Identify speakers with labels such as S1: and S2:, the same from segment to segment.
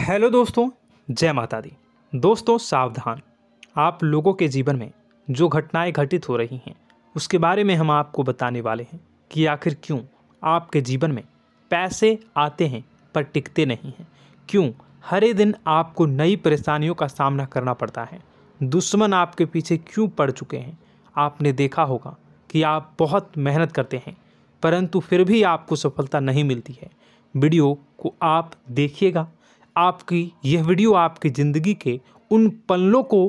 S1: Hello दोस्तों, जय माता दी। दोस्तों सावधान, आप लोगों के जीवन में जो घटनाएं घटित हो रही हैं उसके बारे में हम आपको बताने वाले हैं कि आखिर क्यों आपके जीवन में पैसे आते हैं पर टिकते नहीं हैं। क्यों हर एक दिन आपको नई परेशानियों का सामना करना पड़ता है। दुश्मन आपके पीछे क्यों पड़ चुके हैं। आपने देखा होगा कि आप बहुत मेहनत करते हैं परंतु फिर भी आपको सफलता नहीं मिलती है। वीडियो को आप देखिएगा। आपकी यह वीडियो आपकी ज़िंदगी के उन पन्नों को,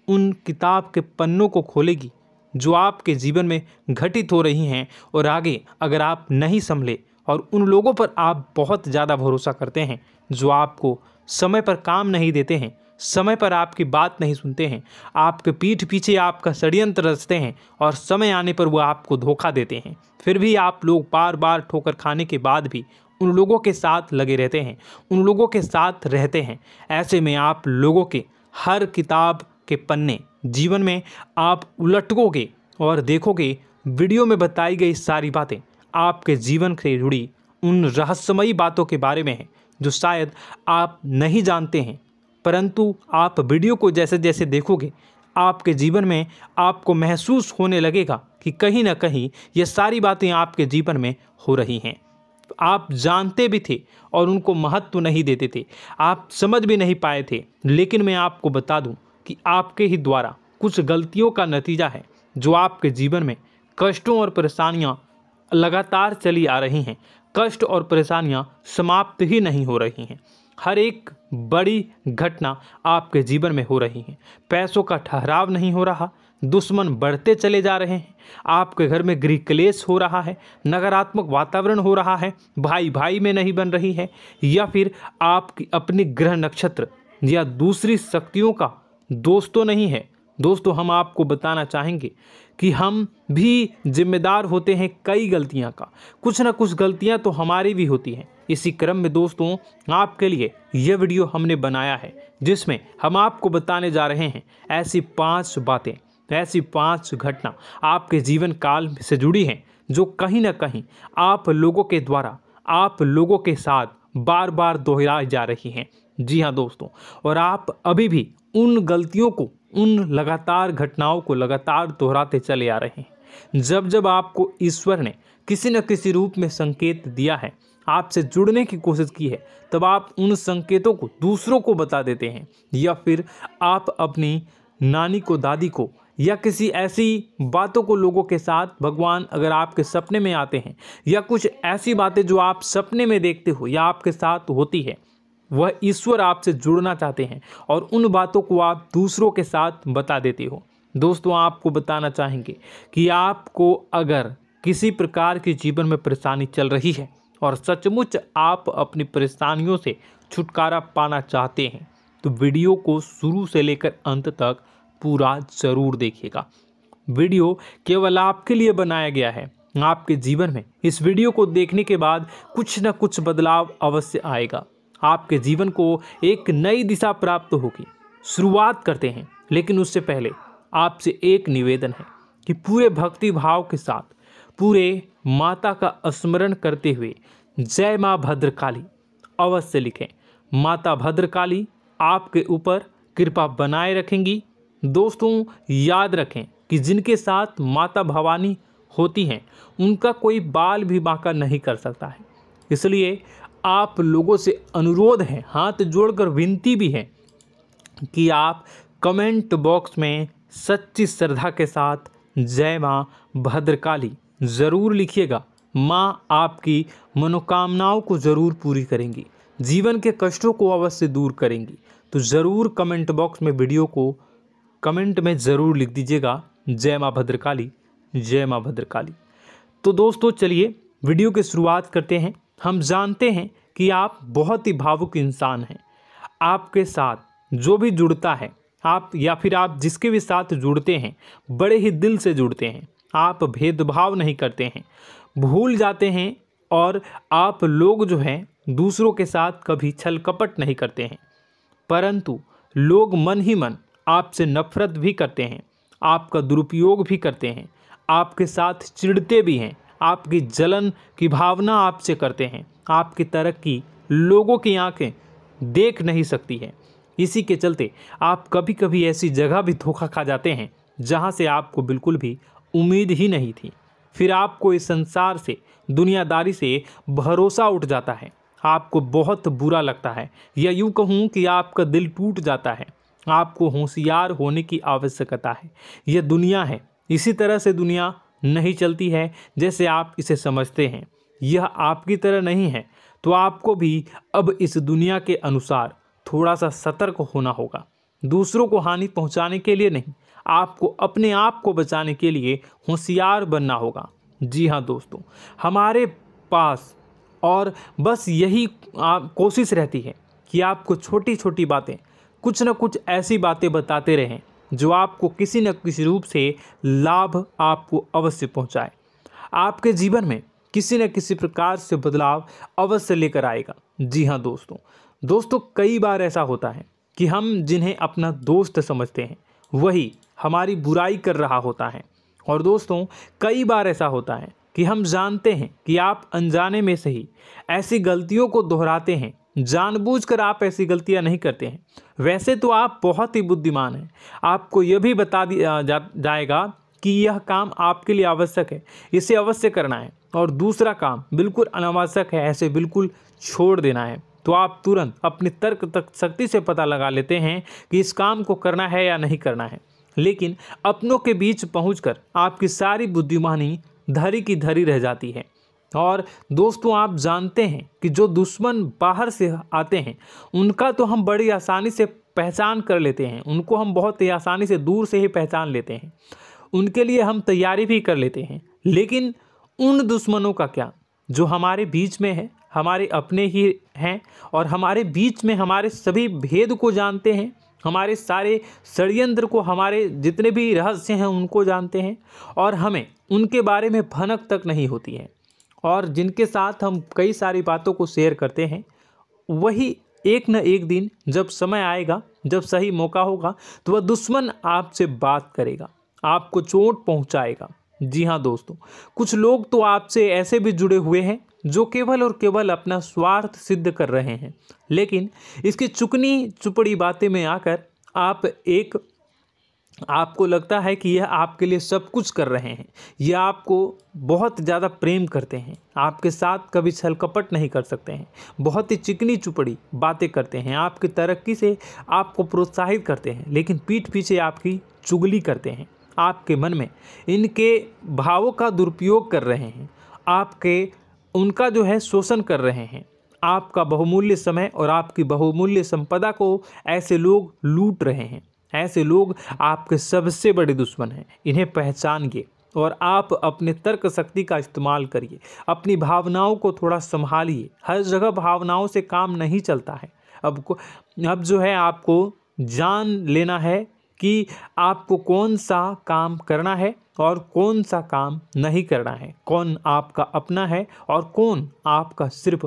S1: उन किताब के पन्नों को खोलेगी जो आपके जीवन में घटित हो रही हैं। और आगे अगर आप नहीं संभले और उन लोगों पर आप बहुत ज़्यादा भरोसा करते हैं जो आपको समय पर काम नहीं देते हैं, समय पर आपकी बात नहीं सुनते हैं, आपके पीठ पीछे आपका षड्यंत्र रचते हैं और समय आने पर वो आपको धोखा देते हैं, फिर भी आप लोग बार बार ठोकर खाने के बाद भी उन लोगों के साथ लगे रहते हैं, उन लोगों के साथ रहते हैं। ऐसे में आप लोगों के हर किताब के पन्ने जीवन में आप उलटोगे और देखोगे वीडियो में बताई गई सारी बातें आपके जीवन से जुड़ी उन रहस्यमयी बातों के बारे में हैं जो शायद आप नहीं जानते हैं। परंतु आप वीडियो को जैसे जैसे देखोगे आपके जीवन में आपको महसूस होने लगेगा कि कहीं ना कहीं ये सारी बातें आपके जीवन में हो रही हैं। आप जानते भी थे और उनको महत्व नहीं देते थे, आप समझ भी नहीं पाए थे। लेकिन मैं आपको बता दूं कि आपके ही द्वारा कुछ गलतियों का नतीजा है जो आपके जीवन में कष्टों और परेशानियां लगातार चली आ रही हैं। कष्ट और परेशानियां समाप्त ही नहीं हो रही हैं। हर एक बड़ी घटना आपके जीवन में हो रही है। पैसों का ठहराव नहीं हो रहा, दुश्मन बढ़ते चले जा रहे हैं, आपके घर में गृह क्लेश हो रहा है, नकारात्मक वातावरण हो रहा है, भाई भाई में नहीं बन रही है, या फिर आपकी अपनी ग्रह नक्षत्र या दूसरी शक्तियों का दोस्तों नहीं है। दोस्तों हम आपको बताना चाहेंगे कि हम भी जिम्मेदार होते हैं कई गलतियां का। कुछ ना कुछ गलतियां तो हमारी भी होती हैं। इसी क्रम में दोस्तों आपके लिए यह वीडियो हमने बनाया है जिसमें हम आपको बताने जा रहे हैं ऐसी 5 बातें, ऐसी 5 घटना आपके जीवन काल से जुड़ी हैं जो कहीं ना कहीं आप लोगों के द्वारा आप लोगों के साथ बार बार दोहराई जा रही हैं। जी हाँ दोस्तों, और आप अभी भी उन गलतियों को, उन लगातार घटनाओं को लगातार दोहराते चले आ रहे हैं। जब जब आपको ईश्वर ने किसी न किसी रूप में संकेत दिया है, आपसे जुड़ने की कोशिश की है, तब आप उन संकेतों को दूसरों को बता देते हैं, या फिर आप अपनी नानी को, दादी को, या किसी ऐसी बातों को लोगों के साथ, भगवान अगर आपके सपने में आते हैं या कुछ ऐसी बातें जो आप सपने में देखते हो या आपके साथ होती है, वह ईश्वर आपसे जुड़ना चाहते हैं और उन बातों को आप दूसरों के साथ बता देते हो। दोस्तों आपको बताना चाहेंगे कि आपको अगर किसी प्रकार की जीवन में परेशानी चल रही है और सचमुच आप अपनी परेशानियों से छुटकारा पाना चाहते हैं तो वीडियो को शुरू से लेकर अंत तक पूरा ज़रूर देखिएगा। वीडियो केवल आपके लिए बनाया गया है। आपके जीवन में इस वीडियो को देखने के बाद कुछ न कुछ बदलाव अवश्य आएगा। आपके जीवन को एक नई दिशा प्राप्त होगी। शुरुआत करते हैं, लेकिन उससे पहले आपसे एक निवेदन है कि पूरे भक्ति भाव के साथ पूरे माता का स्मरण करते हुए जय माँ भद्रकाली अवश्य लिखें। माता भद्रकाली आपके ऊपर कृपा बनाए रखेंगी। दोस्तों याद रखें कि जिनके साथ माता भवानी होती हैं उनका कोई बाल भी बांका नहीं कर सकता है। इसलिए आप लोगों से अनुरोध है, हाथ जोड़कर विनती भी है कि आप कमेंट बॉक्स में सच्ची श्रद्धा के साथ जय माँ भद्रकाली ज़रूर लिखिएगा। माँ आपकी मनोकामनाओं को ज़रूर पूरी करेंगी, जीवन के कष्टों को अवश्य दूर करेंगी। तो ज़रूर कमेंट बॉक्स में वीडियो को कमेंट में ज़रूर लिख दीजिएगा जय माँ भद्रकाली, जय माँ भद्रकाली। तो दोस्तों चलिए वीडियो की शुरुआत करते हैं। हम जानते हैं कि आप बहुत ही भावुक इंसान हैं। आपके साथ जो भी जुड़ता है, आप या फिर आप जिसके भी साथ जुड़ते हैं बड़े ही दिल से जुड़ते हैं। आप भेदभाव नहीं करते हैं, भूल जाते हैं, और आप लोग जो हैं दूसरों के साथ कभी छल कपट नहीं करते हैं। परंतु लोग मन ही मन आपसे नफरत भी करते हैं, आपका दुरुपयोग भी करते हैं, आपके साथ चिढ़ते भी हैं, आपकी जलन की भावना आपसे करते हैं। आपकी तरक्की लोगों की आंखें देख नहीं सकती है। इसी के चलते आप कभी कभी ऐसी जगह भी धोखा खा जाते हैं जहां से आपको बिल्कुल भी उम्मीद ही नहीं थी। फिर आपको इस संसार से, दुनियादारी से भरोसा उठ जाता है। आपको बहुत बुरा लगता है, या यूँ कहूँ कि आपका दिल टूट जाता है। आपको होशियार होने की आवश्यकता है। यह दुनिया है, इसी तरह से दुनिया नहीं चलती है जैसे आप इसे समझते हैं। यह आपकी तरह नहीं है, तो आपको भी अब इस दुनिया के अनुसार थोड़ा सा सतर्क होना होगा। दूसरों को हानि पहुंचाने के लिए नहीं, आपको अपने आप को बचाने के लिए होशियार बनना होगा। जी हाँ दोस्तों, हमारे पास और बस यही कोशिश रहती है कि आपको छोटी छोटी बातें, कुछ न कुछ ऐसी बातें बताते रहें जो आपको किसी न किसी रूप से लाभ आपको अवश्य पहुंचाए, आपके जीवन में किसी न किसी प्रकार से बदलाव अवश्य लेकर आएगा। जी हाँ दोस्तों, कई बार ऐसा होता है कि हम जिन्हें अपना दोस्त समझते हैं वही हमारी बुराई कर रहा होता है। और दोस्तों, कई बार ऐसा होता है कि हम जानते हैं कि आप अनजाने में से ही ऐसी गलतियों को दोहराते हैं। जानबूझकर आप ऐसी गलतियां नहीं करते हैं। वैसे तो आप बहुत ही बुद्धिमान हैं। आपको यह भी बता दिया जाएगा कि यह काम आपके लिए आवश्यक है, इसे अवश्य करना है, और दूसरा काम बिल्कुल अनावश्यक है, ऐसे बिल्कुल छोड़ देना है। तो आप तुरंत अपनी तर्क शक्ति से पता लगा लेते हैं कि इस काम को करना है या नहीं करना है। लेकिन अपनों के बीच पहुंचकर आपकी सारी बुद्धिमानी धरी की धरी रह जाती है। और दोस्तों, आप जानते हैं कि जो दुश्मन बाहर से आते हैं उनका तो हम बड़ी आसानी से पहचान कर लेते हैं, उनको हम बहुत ही आसानी से दूर से ही पहचान लेते हैं, उनके लिए हम तैयारी भी कर लेते हैं। लेकिन उन दुश्मनों का क्या जो हमारे बीच में है, हमारे अपने ही हैं, और हमारे बीच में हमारे सभी भेद को जानते हैं, हमारे सारे षड्यंत्र को, हमारे जितने भी रहस्य हैं उनको जानते हैं, और हमें उनके बारे में भनक तक नहीं होती है, और जिनके साथ हम कई सारी बातों को शेयर करते हैं, वही एक न एक दिन जब समय आएगा, जब सही मौका होगा, तो वह दुश्मन आपसे बात करेगा, आपको चोट पहुंचाएगा। जी हाँ दोस्तों, कुछ लोग तो आपसे ऐसे भी जुड़े हुए हैं जो केवल और केवल अपना स्वार्थ सिद्ध कर रहे हैं। लेकिन इसकी चुकनी चुपड़ी बातें में आकर आपको लगता है कि यह आपके लिए सब कुछ कर रहे हैं, यह आपको बहुत ज़्यादा प्रेम करते हैं, आपके साथ कभी छल कपट नहीं कर सकते हैं, बहुत ही चिकनी चुपड़ी बातें करते हैं, आपकी तरक्की से आपको प्रोत्साहित करते हैं, लेकिन पीठ पीछे आपकी चुगली करते हैं, आपके मन में इनके भावों का दुरुपयोग कर रहे हैं, उनका जो है शोषण कर रहे हैं। आपका बहुमूल्य समय और आपकी बहुमूल्य संपदा को ऐसे लोग लूट रहे हैं। ऐसे लोग आपके सबसे बड़े दुश्मन हैं। इन्हें पहचानिए और आप अपने तर्क शक्ति का इस्तेमाल करिए। अपनी भावनाओं को थोड़ा संभालिए। हर जगह भावनाओं से काम नहीं चलता है। अब जो है आपको जान लेना है कि आपको कौन सा काम करना है और कौन सा काम नहीं करना है, कौन आपका अपना है और कौन आपका सिर्फ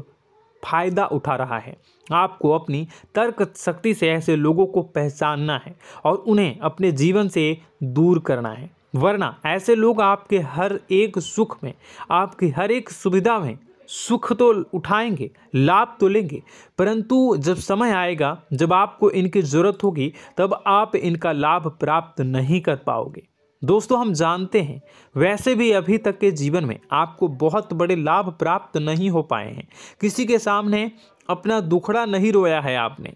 S1: फायदा उठा रहा है। आपको अपनी तर्क शक्ति से ऐसे लोगों को पहचानना है और उन्हें अपने जीवन से दूर करना है, वरना ऐसे लोग आपके हर एक सुख में, आपकी हर एक सुविधा में सुख तो उठाएंगे, लाभ तो लेंगे, परंतु जब समय आएगा, जब आपको इनकी ज़रूरत होगी, तब आप इनका लाभ प्राप्त नहीं कर पाओगे। दोस्तों, हम जानते हैं वैसे भी अभी तक के जीवन में आपको बहुत बड़े लाभ प्राप्त नहीं हो पाए हैं। किसी के सामने अपना दुखड़ा नहीं रोया है आपने,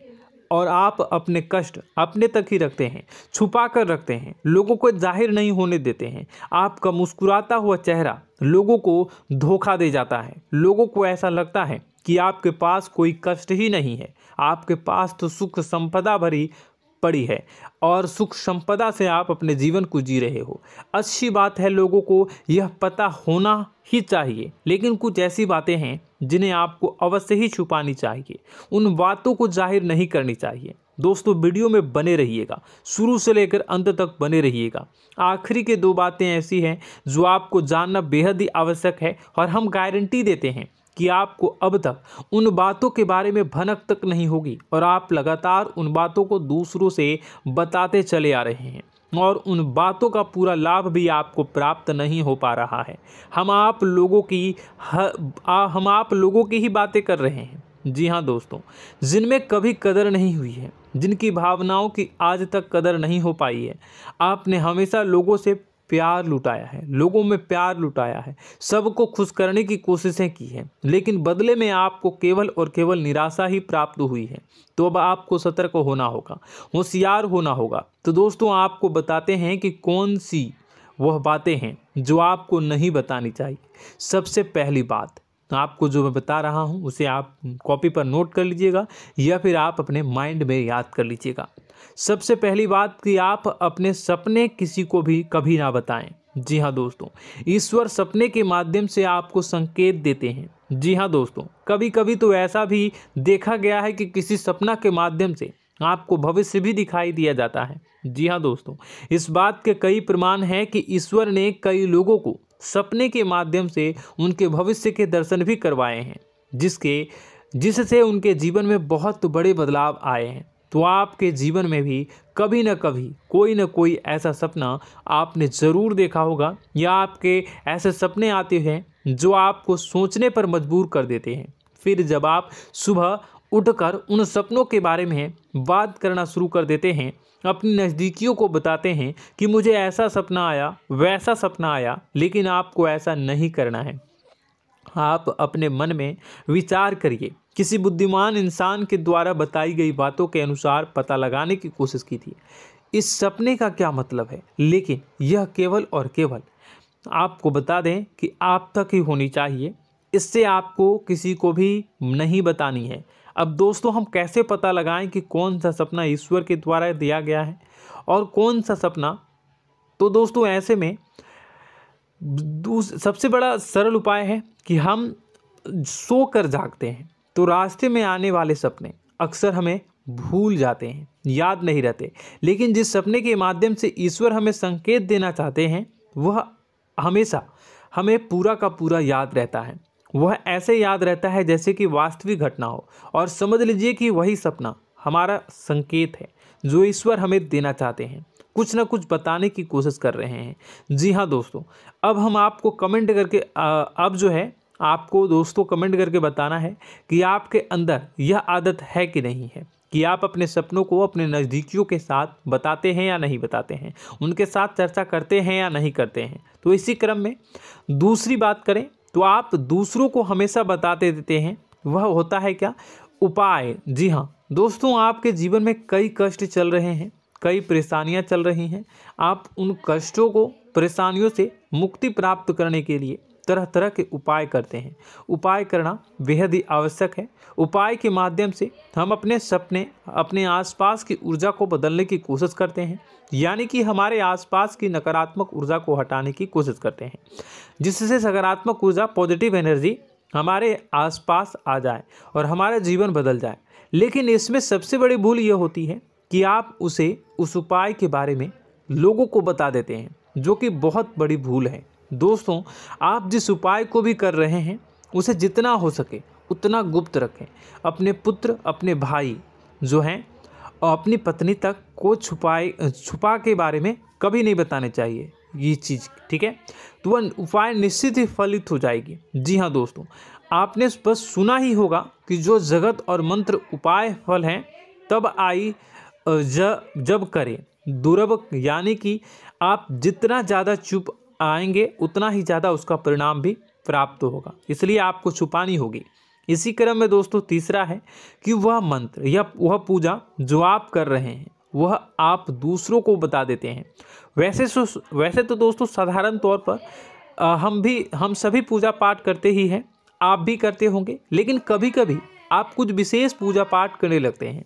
S1: और आप अपने कष्ट अपने तक ही रखते हैं, छुपा कर रखते हैं, लोगों को जाहिर नहीं होने देते हैं। आपका मुस्कुराता हुआ चेहरा लोगों को धोखा दे जाता है। लोगों को ऐसा लगता है कि आपके पास कोई कष्ट ही नहीं है, आपके पास तो सुख संपदा भरी पड़ी है और सुख संपदा से आप अपने जीवन को जी रहे हो। अच्छी बात है, लोगों को यह पता होना ही चाहिए, लेकिन कुछ ऐसी बातें हैं जिन्हें आपको अवश्य ही छुपानी चाहिए। उन बातों को जाहिर नहीं करनी चाहिए। दोस्तों, वीडियो में बने रहिएगा, शुरू से लेकर अंत तक बने रहिएगा। आखिरी के 2 बातें ऐसी हैं जो आपको जानना बेहद ही आवश्यक है, और हम गारंटी देते हैं कि आपको अब तक उन बातों के बारे में भनक तक नहीं होगी, और आप लगातार उन बातों को दूसरों से बताते चले आ रहे हैं, और उन बातों का पूरा लाभ भी आपको प्राप्त नहीं हो पा रहा है। हम आप लोगों की ही बातें कर रहे हैं। जी हाँ दोस्तों, जिनमें कभी कदर नहीं हुई है, जिनकी भावनाओं की आज तक कदर नहीं हो पाई है। आपने हमेशा लोगों से प्यार लुटाया है, लोगों में प्यार लुटाया है, सबको खुश करने की कोशिशें की है, लेकिन बदले में आपको केवल और केवल निराशा ही प्राप्त हुई है। तो अब आपको सतर्क होना होगा, होशियार होना होगा। तो दोस्तों, आपको बताते हैं कि कौन सी वह बातें हैं जो आपको नहीं बतानी चाहिए। सबसे पहली बात, आपको जो मैं बता रहा हूं उसे आप कॉपी पर नोट कर लीजिएगा या फिर आप अपने माइंड में याद कर लीजिएगा। सबसे पहली बात कि आप अपने सपने किसी को भी कभी ना बताएं। जी हाँ दोस्तों, ईश्वर सपने के माध्यम से आपको संकेत देते हैं। जी हाँ दोस्तों, कभी कभी तो ऐसा भी देखा गया है कि किसी सपना के माध्यम से आपको भविष्य भी दिखाई दिया जाता है। जी हाँ दोस्तों, इस बात के कई प्रमाण हैं कि ईश्वर ने कई लोगों को सपने के माध्यम से उनके भविष्य के दर्शन भी करवाए हैं, जिससे उनके जीवन में बहुत बड़े बदलाव आए हैं। तो आपके जीवन में भी कभी न कभी कोई न कोई ऐसा सपना आपने ज़रूर देखा होगा, या आपके ऐसे सपने आते हैं जो आपको सोचने पर मजबूर कर देते हैं। फिर जब आप सुबह उठकर उन सपनों के बारे में बात करना शुरू कर देते हैं, अपनी नज़दीकियों को बताते हैं कि मुझे ऐसा सपना आया, वैसा सपना आया, लेकिन आपको ऐसा नहीं करना है। आप अपने मन में विचार करिए। किसी बुद्धिमान इंसान के द्वारा बताई गई बातों के अनुसार पता लगाने की कोशिश की थी इस सपने का क्या मतलब है, लेकिन यह केवल और केवल आपको बता दें कि आप तक ही होनी चाहिए। इससे आपको किसी को भी नहीं बतानी है। अब दोस्तों, हम कैसे पता लगाएं कि कौन सा सपना ईश्वर के द्वारा दिया गया है और कौन सा सपना? तो दोस्तों, ऐसे में सबसे बड़ा सरल उपाय है कि हम सोकर जागते हैं तो रास्ते में आने वाले सपने अक्सर हमें भूल जाते हैं, याद नहीं रहते। लेकिन जिस सपने के माध्यम से ईश्वर हमें संकेत देना चाहते हैं वह हमेशा हमें पूरा का पूरा याद रहता है। वह ऐसे याद रहता है जैसे कि वास्तविक घटना हो, और समझ लीजिए कि वही सपना हमारा संकेत है जो ईश्वर हमें देना चाहते हैं, कुछ ना कुछ बताने की कोशिश कर रहे हैं। जी हाँ दोस्तों, अब हम आपको कमेंट करके अब जो है आपको दोस्तों कमेंट करके बताना है कि आपके अंदर यह आदत है कि नहीं है, कि आप अपने सपनों को अपने नज़दीकियों के साथ बताते हैं या नहीं बताते हैं, उनके साथ चर्चा करते हैं या नहीं करते हैं। तो इसी क्रम में दूसरी बात करें तो आप दूसरों को हमेशा बताते देते हैं, वह होता है क्या? उपाय। जी हाँ दोस्तों, आपके जीवन में कई कष्ट चल रहे हैं, कई परेशानियां चल रही हैं। आप उन कष्टों को, परेशानियों से मुक्ति प्राप्त करने के लिए तरह तरह के उपाय करते हैं। उपाय करना बेहद ही आवश्यक है। उपाय के माध्यम से हम अपने सपने, अपने आसपास की ऊर्जा को बदलने की कोशिश करते हैं, यानी कि हमारे आसपास की नकारात्मक ऊर्जा को हटाने की कोशिश करते हैं, जिससे सकारात्मक ऊर्जा, पॉजिटिव एनर्जी हमारे आसपास आ जाए और हमारा जीवन बदल जाए। लेकिन इसमें सबसे बड़ी भूल यह होती है कि आप उस उपाय के बारे में लोगों को बता देते हैं, जो कि बहुत बड़ी भूल है। दोस्तों, आप जिस उपाय को भी कर रहे हैं उसे जितना हो सके उतना गुप्त रखें। अपने पुत्र, अपने भाई जो हैं और अपनी पत्नी तक को छुपा के बारे में कभी नहीं बताने चाहिए ये चीज़, ठीक है? तो वह उपाय निश्चित ही फलित हो जाएगी। जी हाँ दोस्तों, आपने बस सुना ही होगा कि जो जगत और मंत्र उपाय फल हैं तब आई जब करें दुर्लभ, यानी कि आप जितना ज़्यादा चुप आएंगे उतना ही ज़्यादा उसका परिणाम भी प्राप्त होगा, इसलिए आपको छुपानी होगी। इसी क्रम में दोस्तों तीसरा है कि वह मंत्र या वह पूजा जो आप कर रहे हैं वह आप दूसरों को बता देते हैं। वैसे तो दोस्तों साधारण तौर पर हम सभी पूजा पाठ करते ही हैं, आप भी करते होंगे, लेकिन कभी कभी आप कुछ विशेष पूजा पाठ करने लगते हैं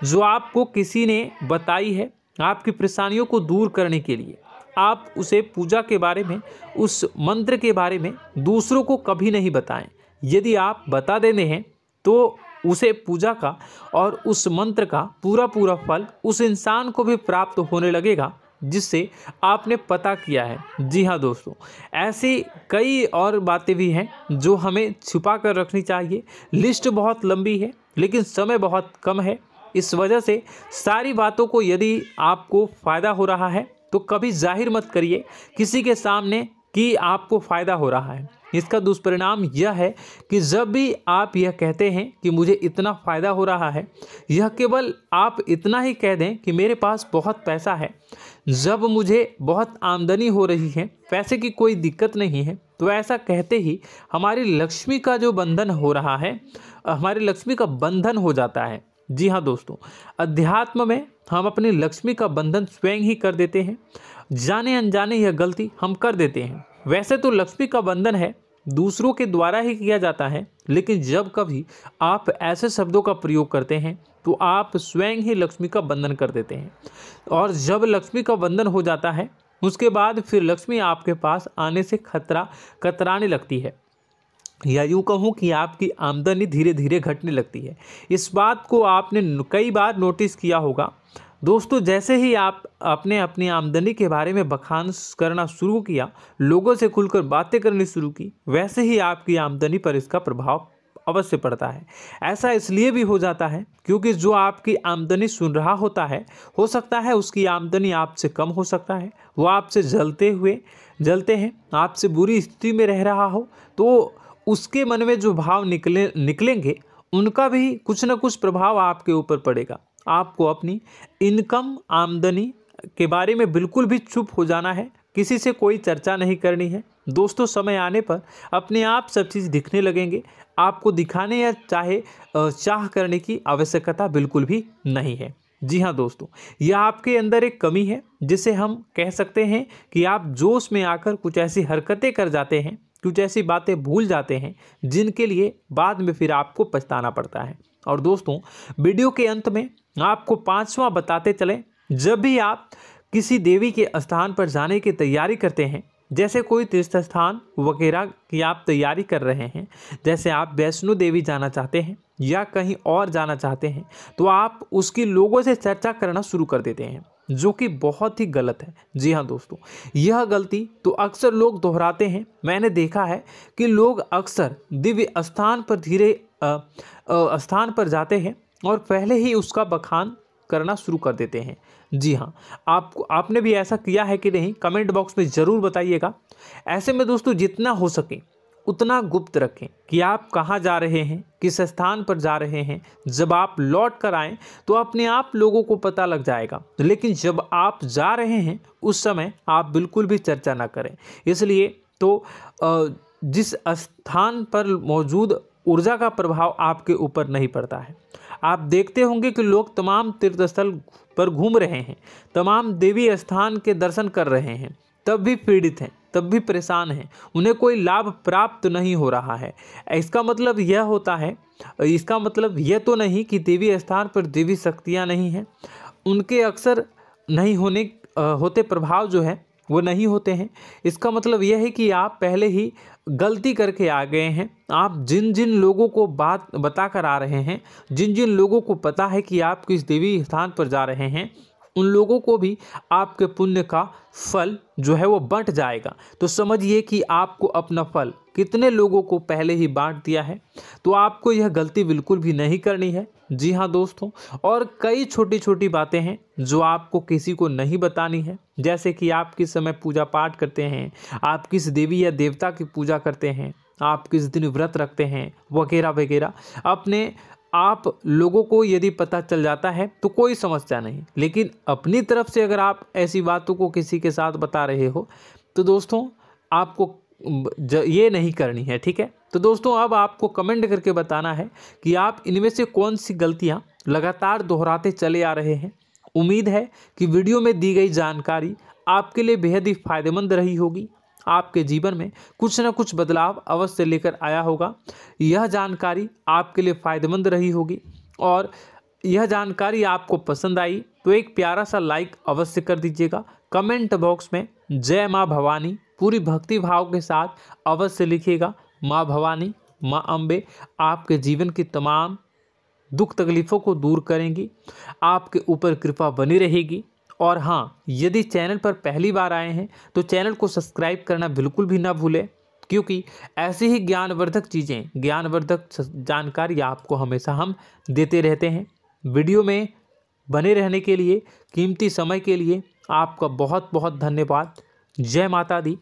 S1: जो आपको किसी ने बताई है आपकी परेशानियों को दूर करने के लिए। आप उसे पूजा के बारे में, उस मंत्र के बारे में दूसरों को कभी नहीं बताएं। यदि आप बता देते हैं तो उसे पूजा का और उस मंत्र का पूरा पूरा फल उस इंसान को भी प्राप्त होने लगेगा जिससे आपने पता किया है। जी हाँ दोस्तों, ऐसी कई और बातें भी हैं जो हमें छुपा कर रखनी चाहिए। लिस्ट बहुत लंबी है लेकिन समय बहुत कम है, इस वजह से सारी बातों को यदि आपको फ़ायदा हो रहा है तो कभी जाहिर मत करिए किसी के सामने कि आपको फ़ायदा हो रहा है। इसका दुष्परिणाम यह है कि जब भी आप यह कहते हैं कि मुझे इतना फ़ायदा हो रहा है, यह केवल आप इतना ही कह दें कि मेरे पास बहुत पैसा है, जब मुझे बहुत आमदनी हो रही है, पैसे की कोई दिक्कत नहीं है, तो ऐसा कहते ही हमारी लक्ष्मी का जो बंधन हो रहा है, हमारी लक्ष्मी का बंधन हो जाता है। जी हाँ दोस्तों, अध्यात्म में हम अपनी लक्ष्मी का बंधन स्वयं ही कर देते हैं। जाने अनजाने यह गलती हम कर देते हैं। वैसे तो लक्ष्मी का बंधन है दूसरों के द्वारा ही किया जाता है, लेकिन जब कभी आप ऐसे शब्दों का प्रयोग करते हैं तो आप स्वयं ही लक्ष्मी का बंधन कर देते हैं। और जब लक्ष्मी का बंधन हो जाता है, उसके बाद फिर लक्ष्मी आपके पास आने से कतराने लगती है, या यूँ कहूँ कि आपकी आमदनी धीरे धीरे घटने लगती है। इस बात को आपने कई बार नोटिस किया होगा दोस्तों। जैसे ही आपने अपनी आमदनी के बारे में बखान करना शुरू किया, लोगों से खुलकर बातें करनी शुरू की, वैसे ही आपकी आमदनी पर इसका प्रभाव अवश्य पड़ता है। ऐसा इसलिए भी हो जाता है क्योंकि जो आपकी आमदनी सुन रहा होता है, हो सकता है उसकी आमदनी आपसे कम हो सकता है, वो आपसे जलते हैं, आपसे बुरी स्थिति में रह रहा हो, तो उसके मन में जो भाव निकलेंगे उनका भी कुछ न कुछ प्रभाव आपके ऊपर पड़ेगा। आपको अपनी इनकम आमदनी के बारे में बिल्कुल भी चुप हो जाना है, किसी से कोई चर्चा नहीं करनी है दोस्तों। समय आने पर अपने आप सब चीज़ दिखने लगेंगे। आपको दिखाने या चाह करने की आवश्यकता बिल्कुल भी नहीं है। जी हाँ दोस्तों, यह आपके अंदर एक कमी है, जिसे हम कह सकते हैं कि आप जोश में आकर कुछ ऐसी हरकतें कर जाते हैं, कुछ ऐसी बातें भूल जाते हैं जिनके लिए बाद में फिर आपको पछताना पड़ता है। और दोस्तों, वीडियो के अंत में आपको 5वां बताते चलें, जब भी आप किसी देवी के स्थान पर जाने की तैयारी करते हैं, जैसे कोई तीर्थ स्थान वगैरह की आप तैयारी कर रहे हैं, जैसे आप वैष्णो देवी जाना चाहते हैं या कहीं और जाना चाहते हैं, तो आप उसकी लोगों से चर्चा करना शुरू कर देते हैं, जो कि बहुत ही गलत है। जी हाँ दोस्तों, यह गलती तो अक्सर लोग दोहराते हैं। मैंने देखा है कि लोग अक्सर दिव्य स्थान पर जाते हैं और पहले ही उसका बखान करना शुरू कर देते हैं। जी हाँ, आपने भी ऐसा किया है कि नहीं, कमेंट बॉक्स में ज़रूर बताइएगा। ऐसे में दोस्तों, जितना हो सके उतना गुप्त रखें कि आप कहाँ जा रहे हैं, किस स्थान पर जा रहे हैं। जब आप लौट कर आएँ तो अपने आप लोगों को पता लग जाएगा, लेकिन जब आप जा रहे हैं उस समय आप बिल्कुल भी चर्चा ना करें। इसलिए तो जिस स्थान पर मौजूद ऊर्जा का प्रभाव आपके ऊपर नहीं पड़ता है। आप देखते होंगे कि लोग तमाम तीर्थ स्थल पर घूम रहे हैं, तमाम देवी स्थान के दर्शन कर रहे हैं, तब भी पीड़ित हैं, तब भी परेशान हैं, उन्हें कोई लाभ प्राप्त नहीं हो रहा है। इसका मतलब यह तो नहीं कि देवी स्थान पर देवी शक्तियाँ नहीं हैं, उनके अक्सर नहीं होते प्रभाव जो है वो नहीं होते हैं। इसका मतलब यह है कि आप पहले ही गलती करके आ गए हैं। आप जिन जिन लोगों को बात बता कर आ रहे हैं, जिन जिन लोगों को पता है कि आप किस देवी स्थान पर जा रहे हैं, उन लोगों को भी आपके पुण्य का फल जो है वो बंट जाएगा। तो समझिए कि आपको अपना फल कितने लोगों को पहले ही बांट दिया है। तो आपको यह गलती बिल्कुल भी नहीं करनी है। जी हाँ दोस्तों, और कई छोटी छोटी बातें हैं जो आपको किसी को नहीं बतानी है, जैसे कि आप किस समय पूजा पाठ करते हैं, आप किस देवी या देवता की पूजा करते हैं, आप किस दिन व्रत रखते हैं, वगैरह वगैरह। अपने आप लोगों को यदि पता चल जाता है तो कोई समस्या नहीं, लेकिन अपनी तरफ से अगर आप ऐसी बातों को किसी के साथ बता रहे हो तो दोस्तों आपको ये नहीं करनी है, ठीक है। तो दोस्तों, अब आपको कमेंट करके बताना है कि आप इनमें से कौन सी गलतियां लगातार दोहराते चले आ रहे हैं। उम्मीद है कि वीडियो में दी गई जानकारी आपके लिए बेहद ही फायदेमंद रही होगी, आपके जीवन में कुछ न कुछ बदलाव अवश्य लेकर आया होगा। यह जानकारी आपके लिए फ़ायदेमंद रही होगी और यह जानकारी आपको पसंद आई तो एक प्यारा सा लाइक अवश्य कर दीजिएगा। कमेंट बॉक्स में जय माँ भवानी पूरी भक्ति भाव के साथ अवश्य लिखिएगा। माँ भवानी, माँ अम्बे आपके जीवन की तमाम दुख तकलीफ़ों को दूर करेंगी, आपके ऊपर कृपा बनी रहेगी। और हाँ, यदि चैनल पर पहली बार आए हैं तो चैनल को सब्सक्राइब करना बिल्कुल भी ना भूलें, क्योंकि ऐसी ही ज्ञानवर्धक चीज़ें, ज्ञानवर्धक जानकारी आपको हमेशा हम देते रहते हैं। वीडियो में बने रहने के लिए, कीमती समय के लिए आपका बहुत बहुत धन्यवाद। जय माता दी।